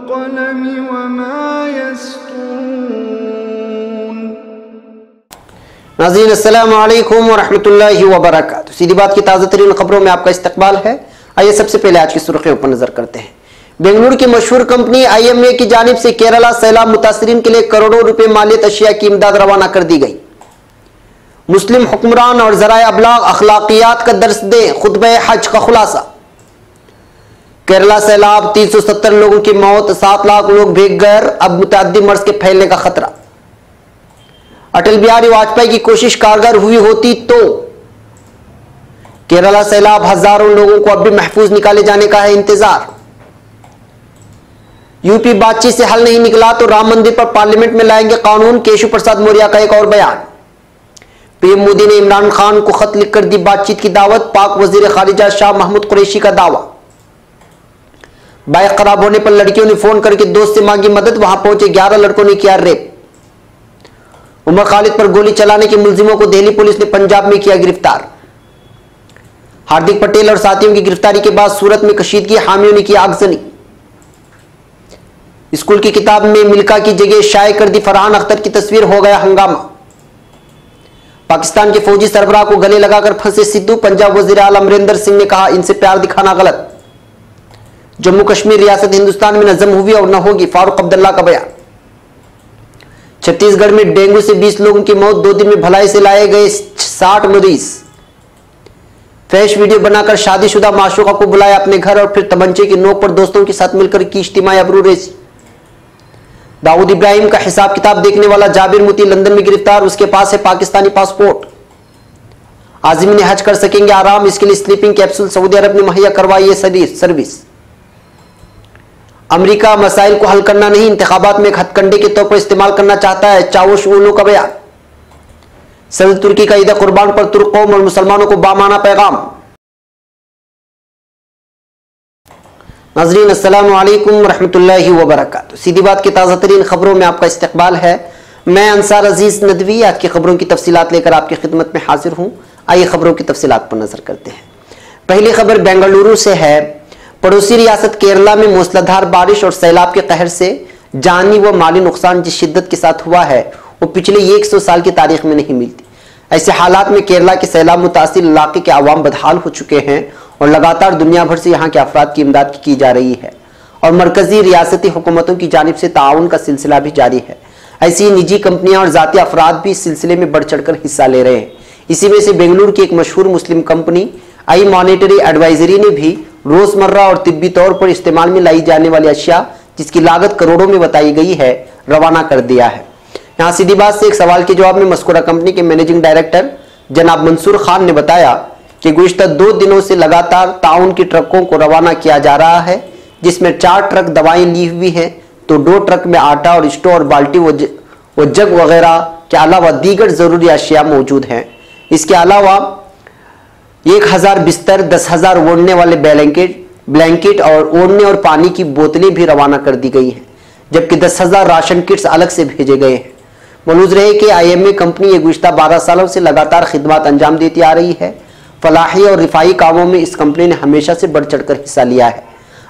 वल्क़लमि वमा यस्तून। नाज़रीन अस्सलामु अलैकुम वरहमतुल्लाहि वबरकातुहू। सीधी बात की ताज़ा तरीन खबरों में आपका इस्तकबाल है। आइए सबसे पहले आज की सुर्खियों पर नजर करते हैं। बेंगलुरु की मशहूर कंपनी IMA की जानिब से केरला सैलाब मुतासरीन के लिए करोड़ों रुपए मालियत अशिया की इमदाद रवाना कर दी गई। मुस्लिम हुक्मरान और ज़राए अबलाग अखलाकियात का दर्स दें, खुतबे हज का खुलासा। केरला सैलाब, 370 लोगों की मौत, 7 लाख लोग भीग गए, अब मुतअद्दी मर्ज के फैलने का खतरा। अटल बिहारी वाजपेयी की कोशिश कारगर हुई होती तो। केरला सैलाब, हजारों लोगों को अब भी महफूज निकाले जाने का है इंतजार। यूपी बातचीत से हल नहीं निकला तो राम मंदिर पर पार्लियामेंट में लाएंगे कानून, केशव प्रसाद मौर्य का एक और बयान। पीएम मोदी ने इमरान खान को खत लिखकर दी बातचीत की दावत, पाक वजीर खारिजा शाह महमूद कुरैशी का दावा। बाइक खराब होने पर लड़कियों ने फोन करके दोस्त से मांगी मदद, वहां पहुंचे 11 लड़कों ने किया रेप। उमर खालिद पर गोली चलाने के मुलजिमों को दिल्ली पुलिस ने पंजाब में किया गिरफ्तार। हार्दिक पटेल और साथियों की गिरफ्तारी के बाद सूरत में कशीदगी, हामियों ने की आगजनी। स्कूल की किताब में मिल्का की जगह शाये कर दी फरहान अख्तर की तस्वीर, हो गया हंगामा। पाकिस्तान के फौजी सरबराह को गले लगाकर फंसे सिद्धू, पंजाब वजीर आला अमरिंदर सिंह ने कहा इनसे प्यार दिखाना गलत। जम्मू कश्मीर रियासत हिंदुस्तान में न जम हुई और न होगी, फारूक अब्दुल्ला का बयान। छत्तीसगढ़ में डेंगू से 20 लोगों की मौत, 2 दिन में भलाई से लाए गए 60 मरीज। फैश वीडियो बनाकर शादीशुदा माशूका को बुलाया अपने घर और फिर तमंचे की नोक पर दोस्तों के साथ मिलकर की इज्तिमाई अबरूरेज़ी। दाऊद इब्राहिम का हिसाब किताब देखने वाला जाबिर मोती लंदन में गिरफ्तार, उसके पास है पाकिस्तानी पासपोर्ट। आज़मीन हज कर सकेंगे आराम, इसके लिए स्लीपिंग कैप्सूल सऊदी अरब ने मुहैया करवाई है सर्विस। अमेरिका मसाइल को हल करना नहीं, इंतखाबात में एक हथकंडे के तौर पर इस्तेमाल करना चाहता है, चावुशओग्लू का बयान। सदर तुर्की का ईद कुर्बान पर तुर्क कौम और मुसलमानों को बामाना पैगाम। नाज़रीन अस्सलामु अलैकुम वरहमतुल्लाहि वबरकातुहू। सीधी बात की ताज़ा तरीन खबरों में आपका इस्तकबाल है। मैं अंसार अजीज नदवी आज की खबरों की तफसीलात लेकर आपकी खिदमत में हाजिर हूँ। आइए खबरों की तफसीलात पर नजर करते हैं। पहली खबर बेंगलुरु से है। पड़ोसी रियासत केरला में मूसलाधार बारिश और सैलाब के कहर से जानी व माली नुकसान जिस शिद्दत के साथ हुआ है वो पिछले 100 साल की तारीख में नहीं मिलती। ऐसे हालात में केरला के सैलाब मुतासिर इलाके के अवाम बदहाल हो चुके हैं और लगातार दुनिया भर से यहाँ के अफराद की इमदाद की जा रही है और मरकजी रियासती हुकूमतों की जानिब से ताउन का सिलसिला भी जारी है। ऐसी निजी कंपनियां और जाती अफराद भी इस सिलसिले में बढ़ चढ़कर हिस्सा ले रहे हैं। इसी में से बेंगलुरु की एक मशहूर मुस्लिम कंपनी आई मॉनेटरी एडवाइजरी ने भी रोजमर्रा और तिब्बी तौर पर इस्तेमाल में लाई जाने वाली अशिया जिसकी लागत करोड़ों में बताई गई है रवाना कर दिया है। यहाँ सीधी बात से एक सवाल के जवाब में मस्कुरा कंपनी के मैनेजिंग डायरेक्टर जनाब मंसूर खान ने बताया कि गुज़िश्ता 2 दिनों से लगातार ताउन की ट्रकों को रवाना किया जा रहा है, जिसमें 4 ट्रक दवाएं ली हुई हैं तो 2 ट्रक में आटा और स्टोव और बाल्टी व जग वगैरह के अलावा दीगर ज़रूरी अशिया मौजूद हैं। इसके अलावा 1000 बिस्तर, 10,000 ओढ़ने वाले ब्लैंकेट और ओढ़ने और पानी की बोतलें भी रवाना कर दी गई हैं, जबकि 10,000 राशन किट्स अलग से भेजे गए हैं। मलूज रहे कि IMA कंपनी ये गुज़िश्ता 12 सालों से लगातार खिदमत अंजाम देती आ रही है। फलाही और रिफाई कामों में इस कंपनी ने हमेशा से बढ़ चढ़कर हिस्सा लिया है।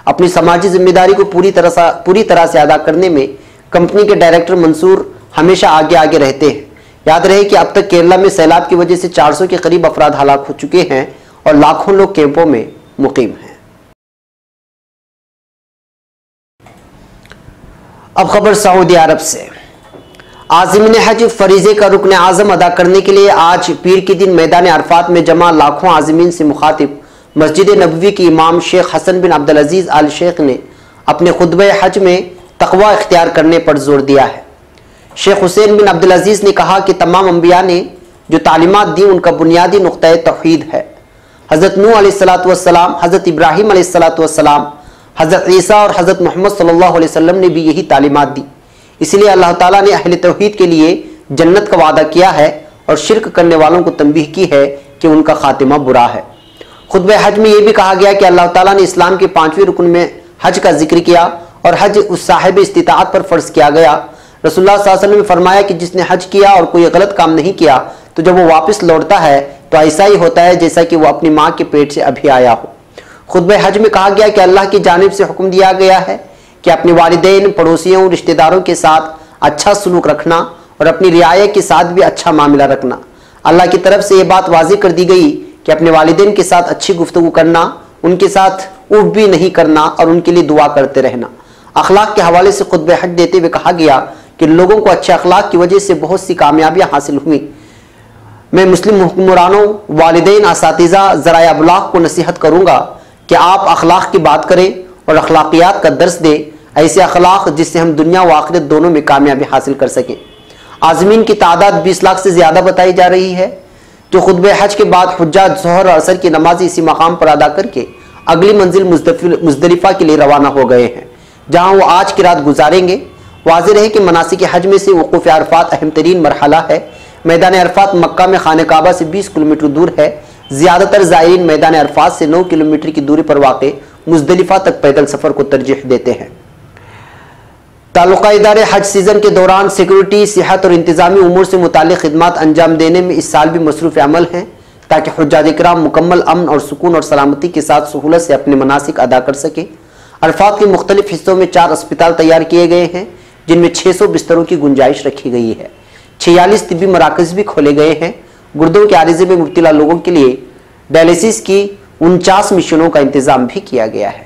अपनी समाजी जिम्मेदारी को पूरी तरह से अदा करने में कंपनी के डायरेक्टर मंसूर हमेशा आगे रहते हैं। याद रहे कि अब तक केरला में सैलाब की वजह से 400 के करीब अफराद हलाक हो चुके हैं और लाखों लोग कैंपों में मुकीम हैं। अब खबर सऊदी अरब से। आज़मीन हज फरीज़े का रुकन आज़म अदा करने के लिए आज पीर के दिन मैदान अरफात में जमा लाखों आज़मीन से मुखातिब मस्जिद नबवी के इमाम शेख हसन बिन अब्दुल अजीज़ आल शेख ने अपने खुतबे हज में तक़वा इख्तियार करने पर जोर दिया है। शेख हुसैन बिन अब्दुल अजीज़ ने कहा कि तमाम अंबिया ने जो तालीमात दी उनका बुनियादी नुक्ता तौहीद है। हज़रत नूह अलैहिस्सलातु वस्सलाम, हज़रत इब्राहीम अलैहिस्सलातु वस्सलाम, हज़रत ईसा और हज़रत मोहम्मद सल्लल्लाहु अलैहि वसल्लम ने भी यही तालीमात दी। इसलिए अल्लाह ताला ने अहले तौहीद के लिए जन्नत का वादा किया है और शिर्क करने वालों को तंबीह की है कि उनका खातिमा बुरा है। खुतबे हज में यह भी कहा गया कि अल्लाह ताला ने इस्लाम के 5वें रुकन में हज का जिक्र किया और हज उस साहिब इस्तिताअत पर फर्ज किया गया। रसूलुल्लाह सल्लल्लाहु अलैहि वसल्लम ने फरमाया कि जिसने हज किया और कोई गलत काम नहीं किया तो जब वो वापस लौटता है तो ऐसा ही होता है जैसा कि वो अपनी माँ के पेट से अभी आया हो। खुतबे हज में कहा गया कि अल्लाह की जानिब से हुक्म दिया गया है कि अपने वालिदैन, पड़ोसियों, रिश्तेदारों के साथ अच्छा सलूक रखना और अपनी रियाया के साथ भी अच्छा मामला रखना। अल्लाह की तरफ से यह बात वाज़ेह कर दी गई कि अपने वालिदैन के साथ अच्छी गुफ्तगू करना, उनके साथ उफ भी नहीं करना और उनके लिए दुआ करते रहना। अखलाक के हवाले से खुतबे हज देते हुए कहा गया कि लोगों को अच्छे अखलाक की वजह से बहुत सी कामयाबियां हासिल हुई। मैं मुस्लिम हुक्मरानों, वालिदैन, असातिज़ा, ज़राए अबलाग को नसीहत करूँगा कि आप अखलाक की बात करें और अखलाकियात का दर्स दें, ऐसे अखलाक जिससे हम दुनिया व आखिरत दोनों में कामयाबी हासिल कर सकें। आज़मीन की तादाद 20 लाख से ज़्यादा बताई जा रही है, जो खुतबे हज के बाद हुज्जाज ज़ोहर और असर की नमाज इसी मकाम पर अदा करके अगली मंजिल मुज़दलिफ़ा के लिए रवाना हो गए हैं, जहाँ वो आज की रात गुजारेंगे। वाज़ेह रहे कि मनासिक हज में से वक़ूफ़ अरफ़ात अहम तरीन मरहला है। मैदान अरफ़ात मक्का में खाने काबा से 20 किलोमीटर दूर है। ज़्यादातर ज़ायरीन मैदान अरफ़ात से 9 किलोमीटर की दूरी पर वाक़ मुज़दलिफ़ा तक पैदल सफ़र को तरजीह देते हैं। ताल्लुक़ा इदारे हज सीज़न के दौरान सिक्योरिटी, सेहत और इंतज़ामी उमूर से मुताल्लिक़ खिदमात अंजाम देने में इस साल भी मसरूफ़ अमल हैं, ताकि हुज्जाज इकराम मुकम्मल अमन और सुकून और सलामती के साथ सहूलत से अपने मनासिक अदा कर सकें। अरफ़ात के मुख्तलिफ हिस्सों में 4 अस्पताल तैयार किए गए हैं, जिनमें 600 बिस्तरों की गुंजाइश रखी गई है। 46 तिब्बी मराकज़ भी खोले गए हैं। गुर्दों के आरिज़े में मुब्तला लोगों के लिए डायलिसिस की 49 मशीनों का इंतज़ाम भी किया गया है।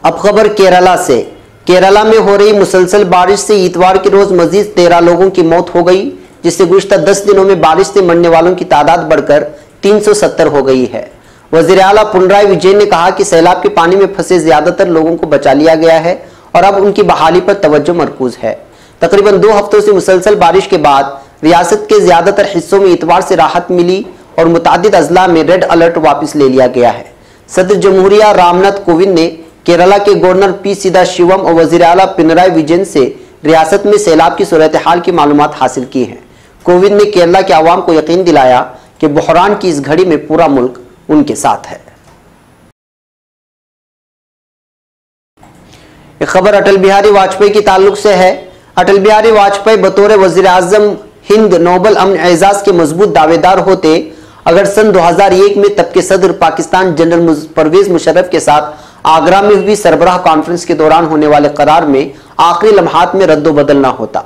अब खबर केरला से। केरला में हो रही मुसलसल बारिश से इतवार के रोज मजीद 13 लोगों की मौत हो गई, जिससे गुज़िश्ता 10 दिनों में बारिश से मरने वालों की तादाद बढ़कर 370 हो गई है। वज़ीर आला पिनराई विजयन ने कहा कि सैलाब के पानी में फंसे ज्यादातर लोगों को बचा लिया गया है और अब उनकी बहाली पर तवज्जो मरकूज है। तकरीबन 2 हफ्तों से मुसलसल बारिश के बाद रियासत के ज्यादातर हिस्सों में इतवार से राहत मिली और मुतादिद अजला में रेड अलर्ट वापस ले लिया गया है। सदर जमहूरिया रामनाथ कोविंद ने केरला के गवर्नर पी सदाशिवम और वज़ीर आला पिनराई विजयन से रियासत में सैलाब की सूरत हाल की मालूमात हासिल की हैं। कोविंद ने केरला के आवाम को यकीन दिलाया कि बहरान की इस घड़ी में पूरा मुल्क उनके साथ है। एक खबर अटल बिहारी वाजपेयी के ताल्लुक से है। अटल बिहारी वाजपेयी बतौर वज़ीर आज़म हिंद नोबल अमन एजाज के मजबूत दावेदार होते अगर सन 2001 में तब के सदर पाकिस्तान जनरल परवेज मुशर्रफ के साथ आगरा में हुई सरबराह कॉन्फ्रेंस के दौरान होने वाले करार में आखिरी लम्हात में रद्दो बदल ना होता।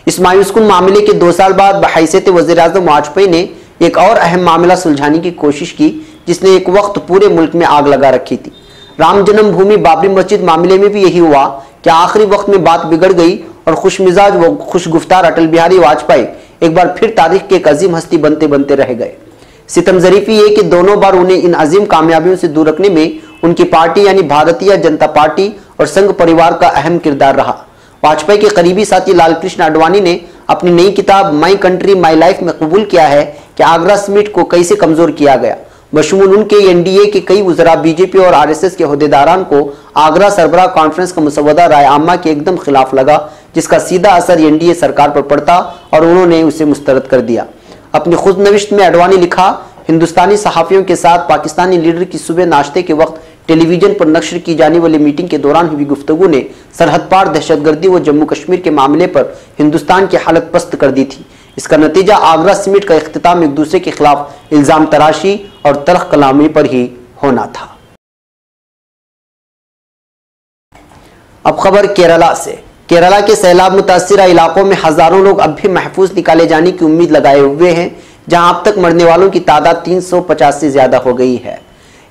इस मायूसकुन मामले के 2 साल बाद बहैसियत वज़ीर आज़म वाजपेयी ने एक और अहम मामला सुलझाने की कोशिश की, जिसने एक वक्त पूरे मुल्क में आग लगा रखी थी। राम जन्मभूमि बाबरी मस्जिद मामले में भी यही हुआ कि आखिरी वक्त में बात बिगड़ गई और खुशमिजाज व खुशगुफ्तार अटल बिहारी वाजपेयी एक बार फिर तारीख के एक अजीम हस्ती बनते बनते रह गए। सितम ज़रीफ़ी ये कि दोनों बार उन्हें इन अजीम कामयाबियों से दूर रखने में उनकी पार्टी यानी भारतीय जनता पार्टी और संघ परिवार का अहम किरदार रहा। वाजपेयी के करीबी साथी लाल कृष्ण आडवाणी ने अपनी नई किताब माई कंट्री माई लाइफ में कबूल किया है कि आगरा समिट को कैसे कमजोर किया गया। बशमूल उनके एनडीए के कई वज़रा बीजेपी और आरएसएस के अहदेदारान को आगरा सरबराह कॉन्फ्रेंस का मुसवदा राय आमा के एकदम खिलाफ लगा, जिसका सीधा असर एनडीए सरकार पर पड़ता और उन्होंने उसे मुस्तरद कर दिया। अपनी खुदनविश्त में आडवाणी लिखा, हिंदुस्तानी सहाफ़ियों के साथ पाकिस्तानी लीडर की सुबह नाश्ते के वक्त टेलीविजन पर नश्र की जाने वाली मीटिंग के दौरान हुई गुफ्तगू ने सरहद पार दहशतगर्दी व जम्मू कश्मीर के मामले पर हिंदुस्तान की हालत पस्त कर दी थी। इसका नतीजा आगरा समिट का इख्तिताम एक दूसरे के खिलाफ इल्जाम तराशी और तल्ख कलामी पर ही होना था। अब खबर केरला से। केरला के सैलाब मुतासिरा इलाकों में हजारों लोग अब भी महफूज निकाले जाने की उम्मीद लगाए हुए हैं, जहां अब तक मरने वालों की तादाद 350 से ज्यादा हो गई है।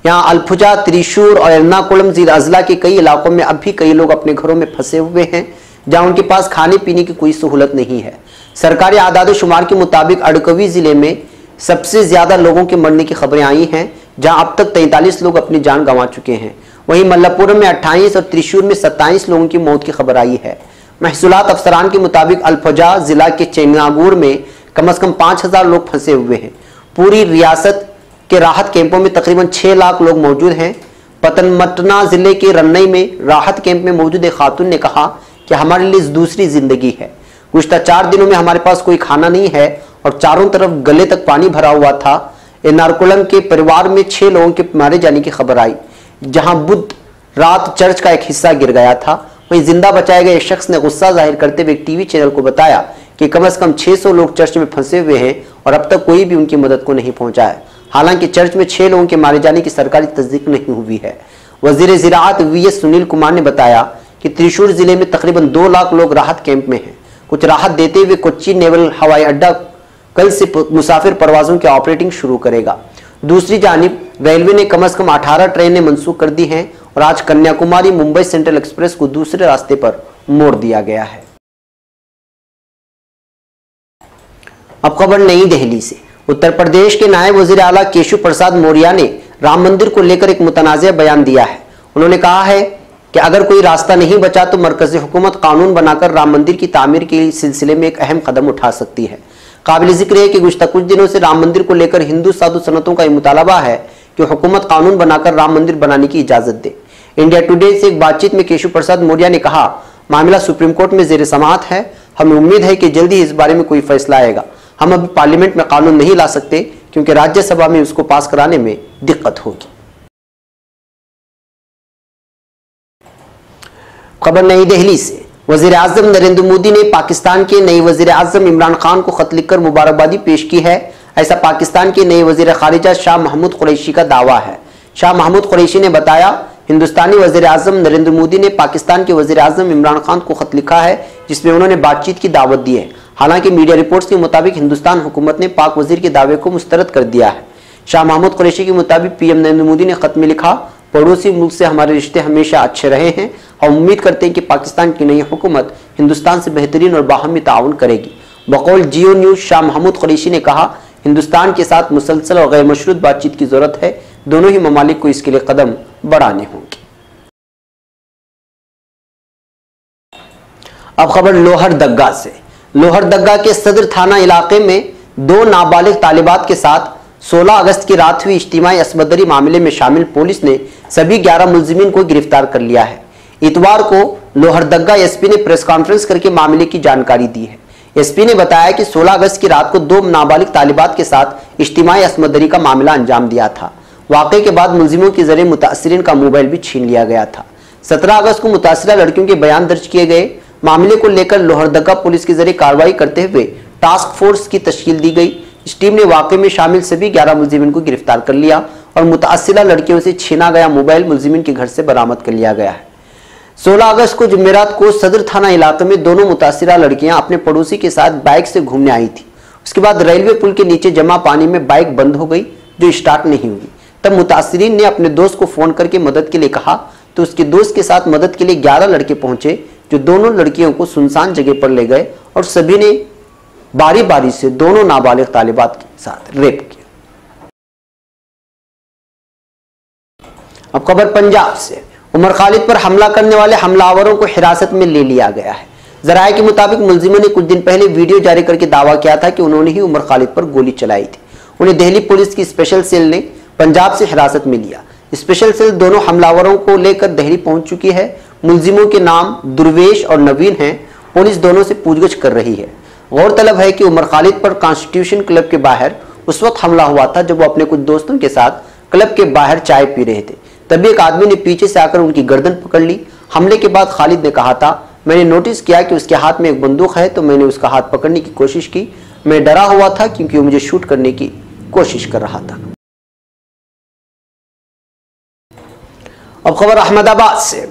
यहाँ अल्फुजा, त्रिशूर और एर्नाकुलम ज़िला अजला के कई इलाकों में अब भी कई लोग अपने घरों में फंसे हुए हैं, जहां उनके पास खाने पीने की कोई सहूलत नहीं है। सरकारी आदाद शुमार के मुताबिक अडकवी जिले में सबसे ज्यादा लोगों के मरने की खबरें आई हैं, जहां अब तक 43 लोग अपनी जान गंवा चुके हैं। वहीं मल्लापुरम में 28 और त्रिशूर में 27 लोगों की मौत की खबर आई है। महसूलात अफसरान के मुताबिक अल्फुजा जिला के चेंगागूर में कम से कम 5000 लोग फंसे हुए हैं। पूरी रियासत के राहत कैंपों में तकरीबन 6 लाख लोग मौजूद हैं। पतनमट्टना जिले के रन्नई में राहत कैंप में मौजूद एक खातून ने कहा कि हमारे लिए दूसरी जिंदगी है। गुज़िश्ता 4 दिनों में हमारे पास कोई खाना नहीं है और चारों तरफ गले तक पानी भरा हुआ था। एर्नाकुलम के परिवार में 6 लोगों के मारे जाने की खबर आई, जहां बुध रात चर्च का एक हिस्सा गिर गया था। वहीं जिंदा बचाए गए एक शख्स ने गुस्सा जाहिर करते हुए एक टीवी चैनल को बताया कि कम से कम 600 लोग चर्च में फंसे हुए हैं और अब तक कोई भी उनकी मदद को नहीं पहुंचा है। हालांकि चर्च में 6 लोगों के मारे जाने की सरकारी तस्दीक नहीं हुई है। वजीर ज़राअत वीएस सुनील कुमार ने बताया कि त्रिशूर जिले में तकरीबन 2 लाख लोग राहत कैंप में हैं। कुछ राहत देते हुए कोच्चि नेवल हवाई अड्डा कल से मुसाफिर परवाजों की ऑपरेटिंग शुरू करेगा। दूसरी जानिब रेलवे ने कम से कम 18 ट्रेनें मंसूख कर दी हैं और आज कन्याकुमारी मुंबई सेंट्रल एक्सप्रेस को दूसरे रास्ते पर मोड़ दिया गया है। अब खबर नई दिल्ली से। उत्तर प्रदेश के नायब वजीर आला केशव प्रसाद मौर्य ने राम मंदिर को लेकर एक मुतनाज़ बयान दिया है। उन्होंने कहा है कि अगर कोई रास्ता नहीं बचा तो मरकजी हुकूमत कानून बनाकर राम मंदिर की तामीर के सिलसिले में एक अहम कदम उठा सकती है। काबिल जिक्र है कि गुज़श्ता कुछ दिनों से राम मंदिर को लेकर हिंदू साधु संतों का यह मुतालबा है कि हुकूमत कानून बनाकर राम मंदिर बनाने की इजाजत दे। इंडिया टुडे से एक बातचीत में केशव प्रसाद मौर्य ने कहा, मामला सुप्रीम कोर्ट में ज़ेर समाअत है। हमें उम्मीद है कि जल्दी ही इस बारे में कोई फैसला आएगा। हम अभी पार्लियामेंट में कानून नहीं ला सकते क्योंकि राज्यसभा में उसको पास कराने में दिक्कत होगी। खबर नई दिल्ली से। वजीर आजम नरेंद्र मोदी ने पाकिस्तान के नए वजीर आजम इमरान खान को खत लिखकर मुबारकबादी पेश की है। ऐसा पाकिस्तान के नए वजीर खारिजा शाह महमूद कुरैशी का दावा है। शाह महमूद कुरैशी ने बताया, हिंदुस्तानी वजीर आजम नरेंद्र मोदी ने पाकिस्तान के वजीर आजम इमरान खान को खत लिखा है जिसमें उन्होंने बातचीत की दावत दी है। हालांकि मीडिया रिपोर्ट्स के मुताबिक हिंदुस्तान हुकूमत ने पाक वजीर के दावे को मुस्तरद कर दिया है। शाह महमूद कुरैशी के मुताबिक पीएम नरेंद्र मोदी ने खत में लिखा, पड़ोसी मुल्क से हमारे रिश्ते हमेशा अच्छे रहे हैं। हम उम्मीद करते हैं कि पाकिस्तान की नई हुकूमत हिंदुस्तान से बेहतरीन और बाहमी ताउन करेगी। बकौल जियो न्यूज शाह महमूद कुरैशी ने कहा, हिंदुस्तान के साथ मुसलसल और गैर मशरूत बातचीत की जरूरत है। दोनों ही ममालिक को इसके लिए कदम बढ़ाने होंगे। अब खबर लोहरदग्गा से। लोहरदग्गा के सदर थाना इलाके में 2 नाबालिग तालिबात के साथ 16 अगस्त की रात हुई इज्तिमाई असमदरी मामले में शामिल पुलिस ने सभी 11 मुलजिमीन को गिरफ्तार कर लिया है। इतवार को लोहरदग्गा एसपी ने प्रेस कॉन्फ्रेंस करके मामले की जानकारी दी है। एसपी ने बताया कि 16 अगस्त की रात को 2 नाबालिग तालिबात के साथ इज्तिमाई असमदरी का मामला अंजाम दिया था। वाक़े के बाद मुलजिमों के जरिए मुतासिरीन का मोबाइल भी छीन लिया गया था। 17 अगस्त को मुतासिरा लड़कियों के बयान दर्ज किए गए। मामले को लेकर लोहरदग्गा पुलिस के जरिए कार्रवाई करते हुए टास्क फोर्स की तश्कील दी गई। इस टीम ने वाक़े में शामिल सभी 11 मुलजिमीन को गिरफ्तार कर लिया और मुतासिरा लड़कियों से छीना गया मोबाइल मुलजिमीन के घर से बरामद कर लिया गया है। 16 अगस्त को जुमेरात को सदर थाना इलाके में दोनों मुतासिरा लड़कियां अपने पड़ोसी के साथ बाइक से घूमने आई थी। उसके बाद रेलवे पुल के नीचे जमा पानी में बाइक बंद हो गई जो स्टार्ट नहीं हुई। तब मुतासिरीन ने अपने दोस्त को फोन करके मदद के लिए कहा तो उसके दोस्त के साथ मदद के लिए 11 लड़के पहुंचे जो दोनों लड़कियों को सुनसान जगह पर ले गए और सभी ने बारी बारी से दोनों नाबालिग तालिबात के साथ रेप किया। अब खबर पंजाब से। उमर खालिद पर हमला करने वाले हमलावरों को हिरासत में ले लिया गया है। जराये के मुताबिक मुलजिमों ने कुछ दिन पहले वीडियो जारी करके दावा किया था कि उन्होंने ही उमर खालिद पर गोली चलाई थी। उन्हें दिल्ली पुलिस की स्पेशल सेल ने पंजाब से हिरासत में लिया। स्पेशल सेल दोनों हमलावरों को लेकर दिल्ली पहुंच चुकी है। मुलजिमों के नाम दुर्वेश और नवीन हैं। पुलिस दोनों से पूछगछ कर रही है। गौरतलब है कि उमर खालिद पर कॉन्स्टिट्यूशन क्लब के बाहर उस वक्त हमला हुआ था जब वो अपने कुछ दोस्तों के साथ क्लब के बाहर चाय पी रहे थे। तभी एक आदमी ने पीछे से आकर उनकी गर्दन पकड़ ली। हमले के बाद खालिद ने कहा था, मैंने नोटिस किया कि उसके हाथ में एक बंदूक है तो मैंने उसका हाथ पकड़ने की कोशिश की। मैं डरा हुआ था क्योंकि वो मुझे शूट करने की कोशिश कर रहा था। अब खबर अहमदाबाद से।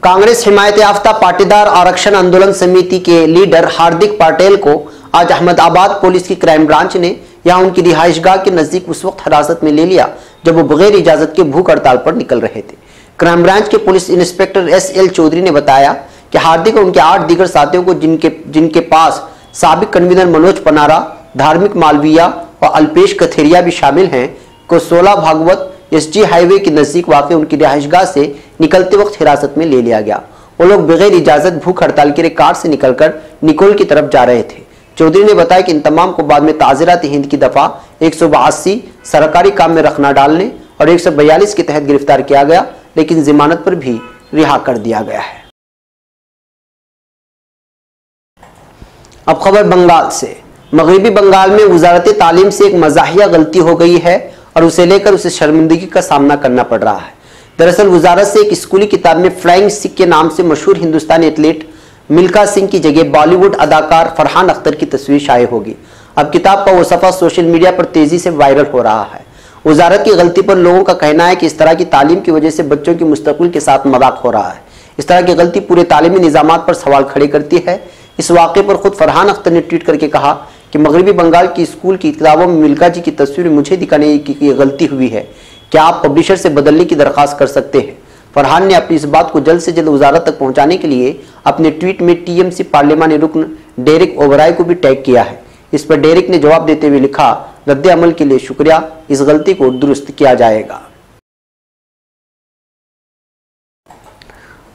कांग्रेस हिमायत याफ्ता पाटीदार आरक्षण आंदोलन समिति के लीडर हार्दिक पटेल को आज अहमदाबाद पुलिस की क्राइम ब्रांच ने यहां उनकी रिहाइशगाह के नजदीक उस वक्त हिरासत में ले लिया जब वो बगैर इजाजत के भूख हड़ताल पर निकल रहे थे। क्राइम ब्रांच के पुलिस इंस्पेक्टर SL चौधरी ने बताया कि हार्दिक और उनके 8 दीगर साथियों को जिनके पास साबिक कन्वीनर मनोज पनारा, धार्मिक मालवीय और अल्पेश कथेरिया भी शामिल हैं, को 16 भागवत SG हाईवे के नजदीक वाक़ उनकी रिहाइशगाह से निकलते वक्त हिरासत में ले लिया गया। वो लोग बगैर इजाजत भूख हड़ताल के लिए कार से निकलकर निकोल की तरफ जा रहे थे। चौधरी ने बताया कि इन तमाम को बाद में ताज़ीरात हिंद की दफा 182 सरकारी काम में रखना डालने और 142 के तहत गिरफ्तार किया गया, लेकिन जमानत पर भी रिहा कर दिया गया है। अब खबर बंगाल से। मगरिबी बंगाल में वजारत तालीम से एक मज़ाहिया गलती हो गई है और उसे लेकर उसे शर्मिंदगी का सामना करना पड़ रहा है। दरअसल वजारत से एक स्कूली किताब में फ्लाइंग सिख के नाम से मशहूर हिंदुस्तानी एथलीट मिल्खा सिंह की जगह बॉलीवुड अदाकार फरहान अख्तर की तस्वीर शाये होगी। अब किताब का वो सफ़ा सोशल मीडिया पर तेजी से वायरल हो रहा है। वजारत की गलती पर लोगों का कहना है कि इस तरह की तालीम की वजह से बच्चों की मुस्तकबिल के साथ मजाक हो रहा है। इस तरह की गलती पूरे तालीमी निजामात पर सवाल खड़े करती है। इस वाक़े पर खुद फरहान अख्तर ने ट्वीट करके कहा कि मगरबी बंगाल की स्कूल की किताबों में मिल्का जी की तस्वीर मुझे दिखाने की ये गलती हुई है, क्या आप पब्लिशर से बदलने की दरख्वास्त कर सकते हैं। फरहान ने अपनी इस बात को जल्द से जल्द वजारत तक पहुंचाने के लिए अपने ट्वीट में टीएमसी पार्लिमानी रुकन डेरिक ओबराय को भी टैग किया है। इस पर डेरिक ने जवाब देते हुए लिखा, रद्द अमल के लिए शुक्रिया, इस गलती को दुरुस्त किया जाएगा।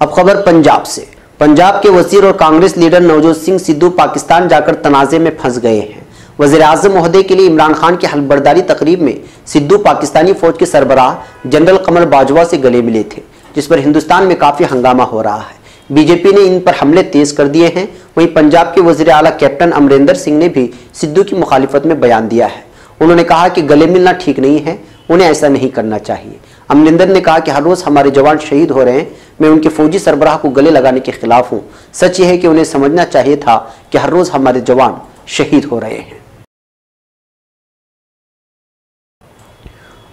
अब खबर पंजाब से। पंजाब के वजीर और कांग्रेस लीडर नवजोत सिंह सिद्धू पाकिस्तान जाकर तनाज़े में फंस गए हैं। वज़ीर आज़म ओहदे के लिए इमरान खान की हलफबरदारी तकरीब में सिद्धू पाकिस्तानी फौज के सरबराह जनरल कमर बाजवा से गले मिले थे, जिस पर हिंदुस्तान में काफ़ी हंगामा हो रहा है। बीजेपी ने इन पर हमले तेज कर दिए हैं। वहीं पंजाब के वज़ीर आला कैप्टन अमरिंदर सिंह ने भी सिद्धू की मुखालिफत में बयान दिया है। उन्होंने कहा कि गले मिलना ठीक नहीं है, उन्हें ऐसा नहीं करना चाहिए। अमरिंदर ने कहा कि हर रोज़ हमारे जवान शहीद हो रहे हैं, मैं उनके फौजी सरबराह को गले लगाने के खिलाफ हूँ। सच यह है कि उन्हें समझना चाहिए था कि हर रोज़ हमारे जवान शहीद हो रहे हैं।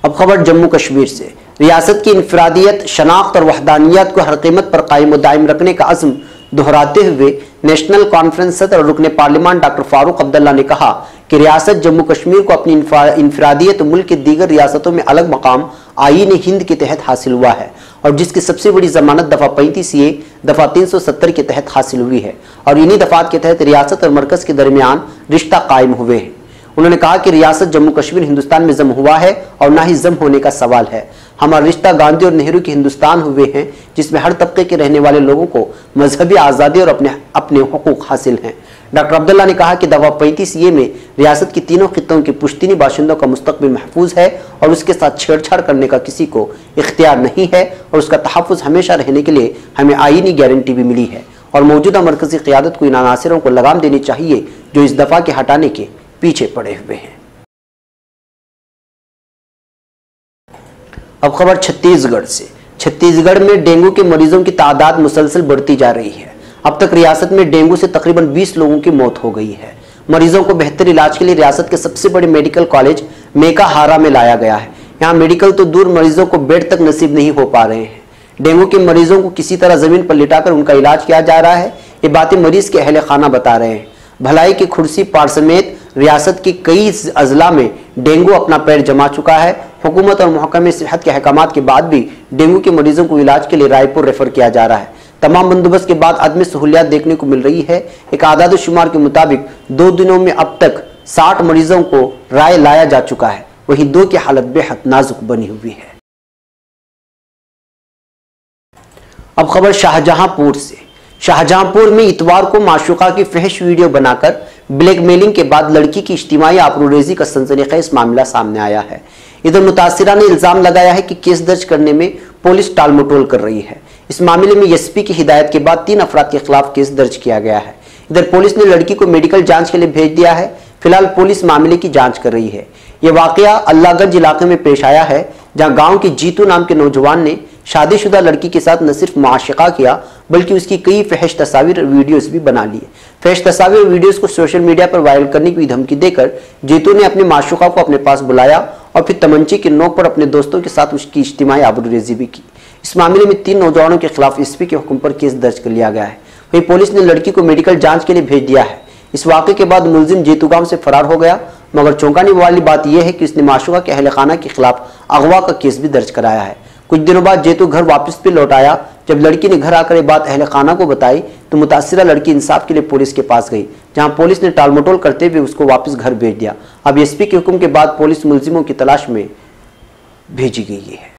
अब खबर जम्मू कश्मीर से। रियासत की इनफरादियत, शनाख्त और वहदानियत को हर कीमत पर कायम दायम रखने का अज़्म दोहराते हुए नेशनल कॉन्फ्रेंस सदर और रुकने पार्लिमान डॉक्टर फारूक अब्दुल्ला ने कहा कि रियासत जम्मू कश्मीर को अपनी इनफरादियत मुल्क की दीगर रियासतों में अलग मकाम आईन हिंद के तहत हासिल हुआ है और जिसकी सबसे बड़ी जमानत दफ़ा 35A दफ़ा 370 के तहत हासिल हुई है और इन्हीं दफ़ात के तहत रियासत और मरकज़ के दरमियान रिश्ता कायम हुए हैं। उन्होंने कहा कि रियासत जम्मू कश्मीर हिंदुस्तान में जम हुआ है और ना ही जम होने का सवाल है। हमारा रिश्ता गांधी और नेहरू के हिंदुस्तान हुए हैं, जिसमें हर तबके के रहने वाले लोगों को मजहबी आज़ादी और अपने हुकूक हासिल हैं। डॉक्टर अब्दुल्ला ने कहा कि दफ़ा 35A में रियासत की तीनों खित्तों के पुश्तनी बाशिंदों का मुस्तकबिल महफूज है और उसके साथ छेड़छाड़ करने का किसी को इख्तियार नहीं है और उसका तहफ़्फ़ुज़ हमेशा रहने के लिए हमें आईनी गारंटी भी मिली है और मौजूदा मरकज़ी क़ियादत को इन अनासिरों को लगाम देनी चाहिए जो इस दफ़ा के हटाने के पीछे पड़े हुए हैं। अब खबर छत्तीसगढ़ से। छत्तीसगढ़ में डेंगू के मरीजों की तादाद मुसलसल बढ़ती जा रही है। अब तक रियासत में डेंगू से तकरीबन 20 लोगों की मौत हो गई है। मरीजों को बेहतर इलाज के लिए रियासत के सबसे बड़े मेडिकल कॉलेज मेकाहारा में लाया गया है। यहाँ मेडिकल तो दूर, मरीजों को बेड तक नसीब नहीं हो पा रहे हैं। डेंगू के मरीजों को किसी तरह जमीन पर लिटाकर उनका इलाज किया जा रहा है। ये बातें मरीज के अहले खाना बता रहे हैं। भलाई की खुर्सी पार समेत रियासत के कई अजला में डेंगू अपना पैर जमा चुका है। हुकूमत और महकमे सेहत के अहकामात के बाद भी डेंगू के मरीजों को इलाज के लिए रायपुर रेफर किया जा रहा है। तमाम बंदोबस्त के बाद आदमी सहूलियात देखने को मिल रही है। एक आदाद शुमार के मुताबिक 2 दिनों में अब तक 60 मरीजों को राय लाया जा चुका है, वहीं 2 की हालत बेहद नाजुक बनी हुई है। अब खबर शाहजहांपुर से। शाहजहांपुर में इतवार को माशूका की फहश वीडियो बनाकर ब्लैकमेलिंग के बाद लड़की की इज्तिमाई आबरूरेज़ी का सनसनीखेज मामला सामने आया है। इधर मुतासिरा ने इल्जाम लगाया है कि केस दर्ज करने में पुलिस टालमटोल कर रही है। इस मामले में एसपी की हिदायत के बाद 3 अफराद के खिलाफ केस दर्ज किया गया है। इधर पुलिस ने लड़की को मेडिकल जांच के लिए भेज दिया है। फिलहाल पुलिस मामले की जांच कर रही है। यह वाकया अल्लाहगंज इलाके में पेश आया है, जहां गांव के जीतू नाम के नौजवान ने शादीशुदा लड़की के साथ न सिर्फ मुआशिका किया बल्कि उसकी कई फहश तस्वीर और वीडियोस भी बना लिए। फहश तस्वीर और वीडियोस को सोशल मीडिया पर वायरल करने की धमकी देकर जीतू ने अपनी माशूका को अपने पास बुलाया और फिर तमंचे की नोक पर अपने दोस्तों के साथ उसकी इज्तिमाई आबरूरेज़ी भी की। इस मामले में 3 नौजवानों के खिलाफ एसपी के हुक्म पर केस दर्ज कर लिया गया है। वहीं पुलिस ने लड़की को मेडिकल जांच के लिए भेज दिया है। इस वाक़े के बाद मुलजिम जेतू गांव से फरार हो गया, मगर चौंकाने वाली बात यह है कि उसने माशूका के अहले खाना के खिलाफ अगवा का केस भी दर्ज कराया है। कुछ दिनों बाद जेतू घर वापस भी लौट आया। जब लड़की ने घर आकर ये बात अहले खाना को बताई तो मुतासिरा लड़की इंसाफ के लिए पुलिस के पास गई, जहां पुलिस ने टालमटोल करते हुए उसको वापस घर भेज दिया। अब एसपी के हुक्म के बाद पुलिस मुलजिमों की तलाश में भेजी गई है।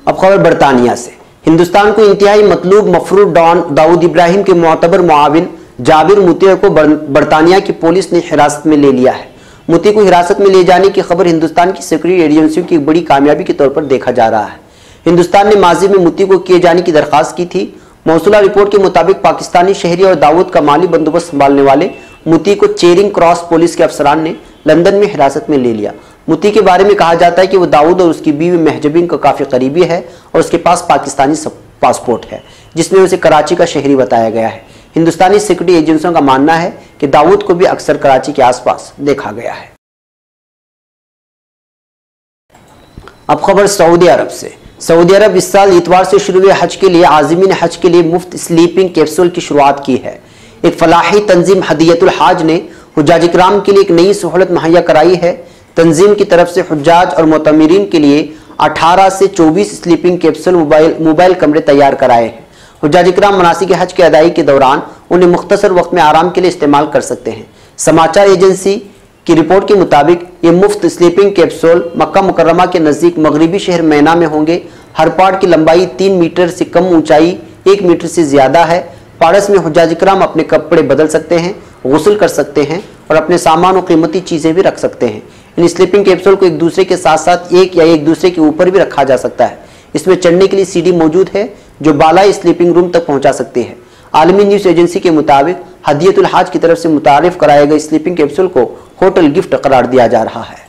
अब खबर बरतानिया से। हिंदुस्तान को इंतहाई मतलूब मफरूर डॉन दाऊद इब्राहिम के मोतबर मुआविन जाबिर मुती को बरतानिया की पुलिस ने हिरासत में ले लिया है। मुती को हिरासत में ले जाने की खबर हिंदुस्तान की सिक्योरिटी एजेंसियों की बड़ी कामयाबी के तौर पर देखा जा रहा है। हिंदुस्तान ने माजी में मुती को किए जाने की दरखास्त की थी। मौसूला रिपोर्ट के मुताबिक पाकिस्तानी शहरी और दाऊद का माली बंदोबस्त संभालने वाले मुती को चेरिंग क्रॉस पुलिस के अफसरान ने लंदन में हिरासत में ले लिया। मुती के बारे में कहा जाता है कि वो दाऊद और उसकी बीवी महजबीन का काफ़ी करीबी है और उसके पास पाकिस्तानी पासपोर्ट है, जिसमें उसे कराची का शहरी बताया गया है। हिंदुस्तानी सिक्योरिटी एजेंसियों का मानना है कि दाऊद को भी अक्सर कराची के आसपास देखा गया है। अब खबर सऊदी अरब से। सऊदी अरब इस साल इतवार से शुरू हुए हज के लिए आज़मीन हज के लिए मुफ्त स्लीपिंग कैप्सूल की शुरुआत की है। एक फलाही तंजीम हदियतुल हाज ने हुज्जाज इकराम के लिए एक नई सहूलत मुहैया कराई है। तंजीम की तरफ से हुज्जाज और मोतमिरीन के लिए 18 से 24 स्लीपिंग कैप्सूल मोबाइल कमरे तैयार कराए हैं। हुज्जाज इकराम मनासिक हज की अदायगी के दौरान उन्हें मुख्तसर वक्त में आराम के लिए इस्तेमाल कर सकते हैं। समाचार एजेंसी की रिपोर्ट के मुताबिक ये मुफ्त स्लीपिंग कैप्सूल मक्का मुकर्रमा के नज़दीक मगरबी शहर मैना में होंगे। हर पार्ट की लंबाई 3 मीटर से कम, ऊंचाई 1 मीटर से ज़्यादा है। पारस में हुज्जाज इकराम अपने कपड़े बदल सकते हैं, गुस्ल कर सकते हैं और अपने सामान और कीमती चीज़ें भी रख सकते हैं। इन स्लीपिंग कैप्सूल को एक दूसरे के साथ साथ एक या एक दूसरे के ऊपर भी रखा जा सकता है। इसमें चढ़ने के लिए सीढ़ी मौजूद है जो बालाई स्लीपिंग रूम तक पहुंचा सकती है। आलमी न्यूज़ एजेंसी के मुताबिक हदियतुल हाज की तरफ से मुतारिफ कराए गए स्लीपिंग कैप्सूल को होटल गिफ्ट करार दिया जा रहा है।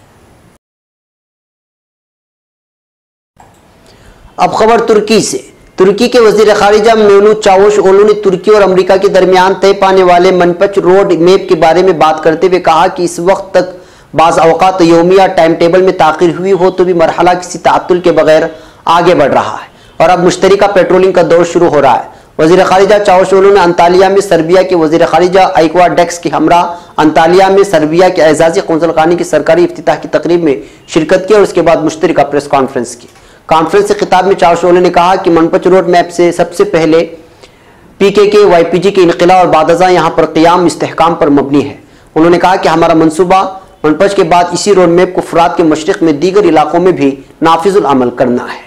अब खबर तुर्की से। तुर्की के वजीर खारिजा मेवलूद चावुशओगलू ने तुर्की और अमेरिका के दरमियान तय पाने वाले मनपच रोड मैप के बारे में बात करते हुए कहा कि इस वक्त तक बाज़ अवकात यौमिया टाइम टेबल में ताख़ीर हुई हो तो भी मरहला किसी ताअत्तुल के बगैर आगे बढ़ रहा है और अब मुश्तरका पेट्रोलिंग का दौर शुरू हो रहा है। वज़ीर खारिजा चावुशओगलू ने अंतालिया में सर्बिया के वज़ीर खारिजा आइक्वा डेक्स के हमरा अंतालिया में सर्बिया के एजाज़ी कौंसल खाने की सरकारी इफ्तिताह की तकरीब में शिरकत की और उसके बाद मुश्तरका प्रेस कॉन्फ्रेंस की। कॉन्फ्रेंस से खिताब में चावुशओगलू ने कहा कि मनपच रोड मैप से सबसे पहले PKK YPG के इनक़िला और बादज़ा यहाँ पर क़ियाम इस्तेहकाम पर मबनी है। उन्होंने कहा कि हमारा मनसूबा मनपच के बाद इसी रोड मैप को फ़ुरात के मशरिक़ में दीगर इलाकों में भी नाफिजुल अमल करना है।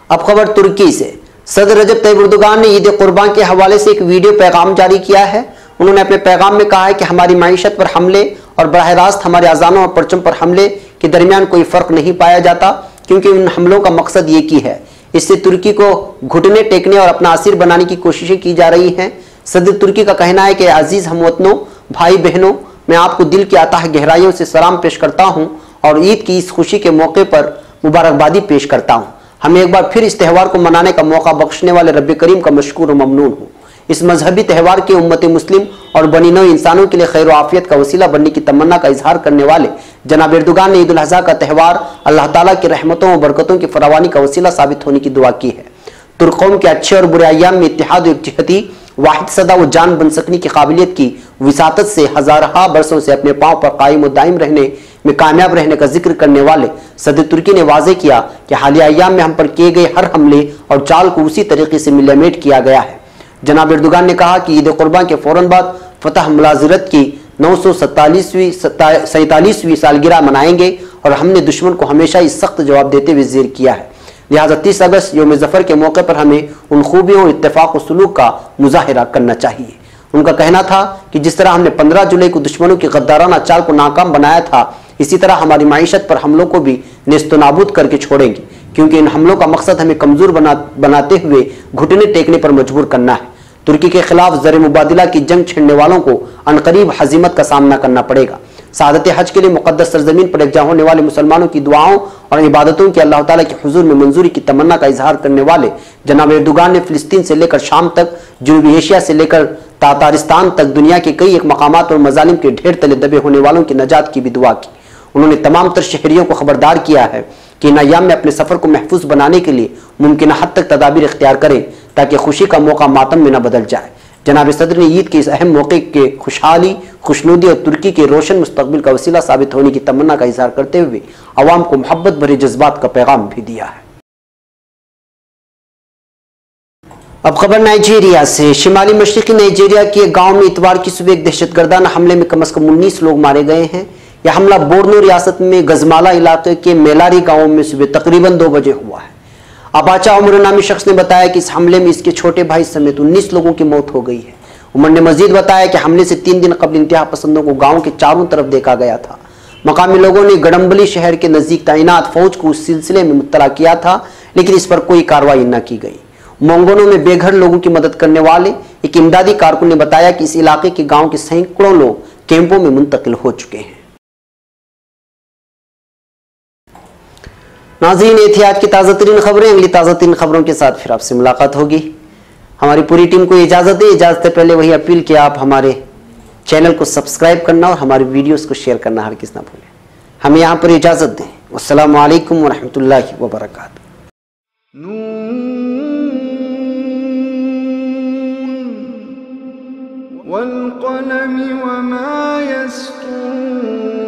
अब खबर तुर्की से। सदर रजब तैयब एर्दोगान ने ईद कुर्बान के हवाले से एक वीडियो पैगाम जारी किया है। उन्होंने अपने पैगाम में कहा है कि हमारी माईशत पर हमले और बराह रास्त हमारे अजानों और परचम पर हमले के दरमियान कोई फ़र्क नहीं पाया जाता, क्योंकि उन हमलों का मकसद ये की है। इससे तुर्की को घुटने टेकने और अपना असीर बनाने की कोशिशें की जा रही हैं। सदर तुर्की का कहना है कि अजीज़ हमवतनों, भाई बहनों, मैं आपको दिल की अताह गहराइयों से सलाम पेश करता हूँ और ईद की इस खुशी के मौके पर मुबारकबादी पेश करता हूँ। हमें एक बार फिर इस त्यौहार को मनाने का मौका बख्शने वाले रब करीम का मशकूर और ममनून हूँ। इस मजहबी त्यौहार के उम्मत मुस्लिम और बनी नौ इंसानों के लिए खैर आफियत का वसीला बनने की तमन्ना का इजहार करने वाले जनाब एर्दोगान ने ईद उल अज़हा का त्यौहार अल्लाह ताला की रहमतों और बरकतों की फरावानी का वसीला साबित होने की दुआ की है। तुर्क कौम के अच्छे और बुरे अय्याम में इत्तेहाद और इत्तेहादी वाहिद सदा व जान बन सकने की काबिलियत की विसातत से हज़ारहा बरसों से अपने पाँव पर कायम और दायम रहने में कामयाब रहने का जिक्र करने वाले सदर तुर्की ने वाज़ेह किया कि हालिया अय्याम में हम पर किए गए हर हमले और चाल को उसी तरीके से मिलामेट किया गया है। जनाब एर्दोगान ने कहा कि ईद कुर्बान के फ़ौरन बाद फतह मुलाज़रत की 947वीं सालगिरह मनाएंगे और हमने दुश्मन को हमेशा ही सख्त जवाब देते हुए ज़ेर किया है। लिहाजा 30 अगस्त यौम ज़फ़र के मौके पर हमें उन खूबियों और इत्तेफ़ाक़ और सलूक का मुज़ाहिरा करना चाहिए। उनका कहना था कि जिस तरह हमने 15 जुलाई को दुश्मनों की गद्दाराना चाल को नाकाम बनाया था, इसी तरह हमारी माईशत पर हमलों को भी नेस्तनाबूद करके छोड़ेंगे, क्योंकि इन हमलों का मकसद हमें कमज़ोर बनाते हुए घुटने टेकने पर मजबूर करना है। तुर्की के खिलाफ ज़र मुबादिला की जंग छेड़ने वालों को अनकरीब हजीमत का सामना करना पड़ेगा। सादत हज के लिए मुक़द्दस सरज़मीन पर एकजा होने वाले मुसलमानों की दुआओं और इबादतों की अल्लाह ताला के हुजूर में मंजूरी की तमन्ना का इजहार करने वाले जनाब एर्दोगान ने फ़िलिस्तीन से लेकर शाम तक, जनूबी एशिया से लेकर तातारिस्तान तक दुनिया के कई एक मकामात और मजालिम के ढेर तले दबे होने वालों की नजात की भी दुआ की। उन्होंने तमाम तर शहरियों को खबरदार किया है कि इन अय्याम में अपने सफ़र को महफूज बनाने के लिए मुमकिन हद तक तदाबीर इख्तियार करें ताकि खुशी का मौका मातम में न बदल जाए। जनाब सदर ने ईद के इस अहम मौके के खुशहाली, खुशनुदी और तुर्की के रोशन मुस्तकबिल का वसीला साबित होने की तमन्ना का इजहार करते हुए अवाम को मोहब्बत भरे जज्बात का पैगाम भी दिया है। अब खबर नाइजीरिया से। शिमाली मशरक़ी नाइजीरिया के गाँव में इतवार की सुबह एक दहशतगर्दाना हमले में कम से कम 19 लोग मारे गए हैं। यह हमला बोर्नो रियासत में गजमाला इलाके के मेलारी गाँव में सुबह तकरीबन 2 बजे हुआ है। अबाचा उमर नामी शख्स ने बताया कि इस हमले में इसके छोटे भाई समेत 19 लोगों की मौत हो गई है। उमर ने मजीद बताया कि हमले से 3 दिन कबल इंतहा पसंदों को गांव के चारों तरफ देखा गया था। मकामी लोगों ने गडम्बली शहर के नज़दीक तैनात फौज को उस सिलसिले में मुत्तला किया था, लेकिन इस पर कोई कार्रवाई न की गई। मोंगोनों में बेघर लोगों की मदद करने वाले एक इमदादी कारकुन ने बताया कि इस इलाके के गाँव के सैकड़ों लोग कैंपों में मुंतकिल हो चुके हैं। नाज़रीन, ये थी आज की ताज़ा तरीन खबरें। अगली ताज़ा तरीन खबरों के साथ फिर आपसे मुलाकात होगी। हमारी पूरी टीम को इजाज़त दें। इजाज़त से पहले वही अपील कि आप हमारे चैनल को सब्सक्राइब करना और हमारी वीडियोस को शेयर करना हरगिज़ ना भूलें। हमें यहाँ पर इजाज़त दें। अस्सलामु अलैकुम वरहमतुल्लाहि वबरकातुहू। वल क़लमि वमा यस्तूरून।